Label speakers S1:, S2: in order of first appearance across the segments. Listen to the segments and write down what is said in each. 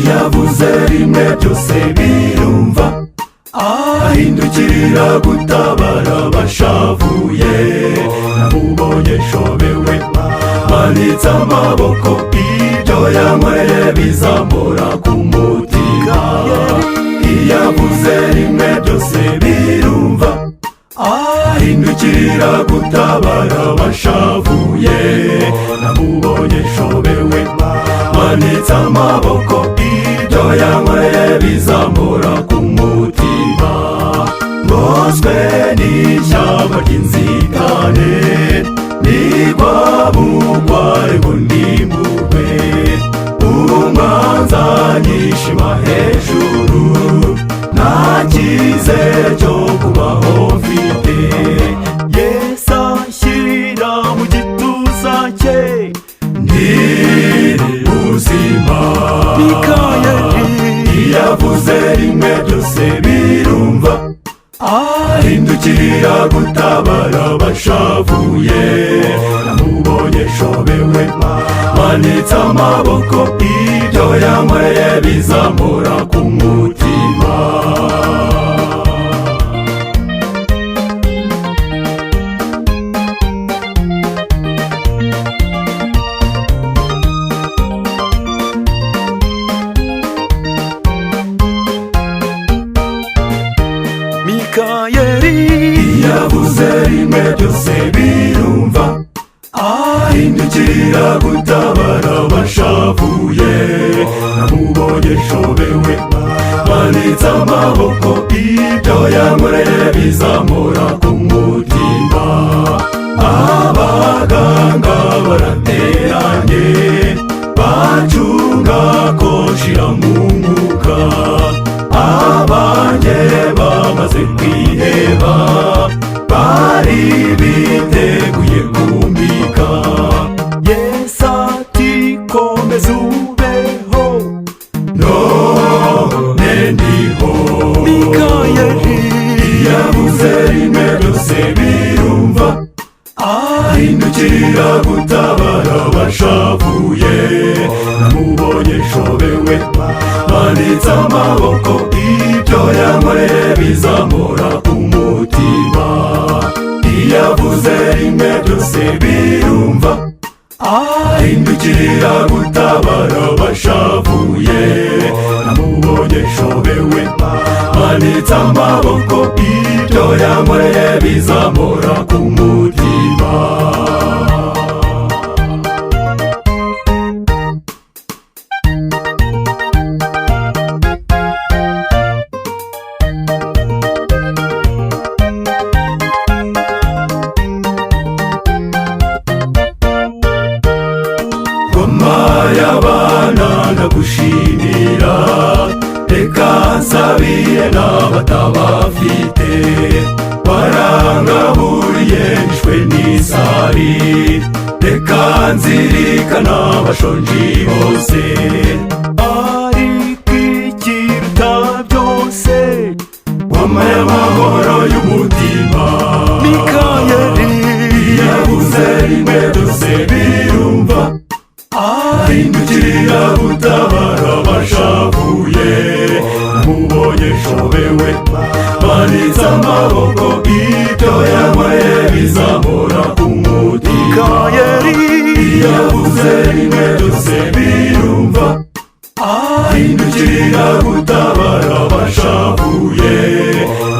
S1: yavuze rimwe byose birumva, ahindukirira gutabara bashavuye. Namubonye nshobewe manitse amaboko, ibyo yankoreye bizamura ku mutima. Yavuze rimwe byose birumva, ahindukirira gutabara bashavuye. Namubonye nshobewe manitse amaboko, ibyo yankoreye bizamura ku mutima. Mboswe n'ishyamba ry'inzitane, nigwa bugware ngo ndimburwe. Umwanzi anyishima hejuru, nta cyizere cyo kubaho mfite. Yesu anshyira mu gituza cye, ndire ubuzima. Yavuze rimwe byose birumva, ahindukirira gutabara bashavuye. Namubonye nshobewe manitse amaboko, ibyo yankoreye bizamura ku mutima. Yavuze rimwe byose birumva, ahindukirira gutabara bashavuye. Namubonye nshobewe manitse amaboko, ibyo yankoreye bizamura ku mutima. Abaganga barateranye, bacunga ko nshira mu mwuka. Abanjye bamaze kwiheba, bari biteguye kumbika. Yesu ati komeza ubeho, none ndiho. Yavuze rimwe byose birumva, ahindukirira gutabara bashavuye. Namubonye nshobewe manitse amaboko, ibyo yankoreye bizamura ku mutima. Yavuze rimwe byose birumva, ahindukirira gutabara bashavuye. Namubonye nshobewe manitse amaboko, ibyo yankoreye bizamura ku mutima. Y'abana ndagushimira, reka nsabire n'abatabafite. Warangaburiye nishwe n'isari, reka nzirikana abashonji bose. Ariko ikiruta byose, wampaye amahoro y'umutima. Yavuze rimwe byose birumva, ahindukirira gutabara bashavuye. Namubonye nshobewe manitse amaboko, ibyo yankoreye bizamura ku mutima. Yavuze rimwe byose birumva, ahindukirira gutabara bashavuye.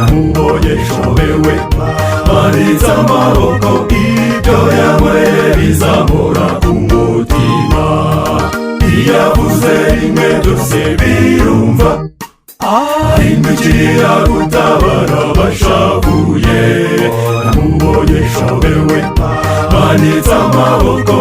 S1: Namubonye nshobewe manitse amaboko, ibyo yankoreye bizamura ku mutima. Yavuze rimwe byose birumva, ahindukirira gutabara bashavuye. Namubonye nshobewe manitse amaboko,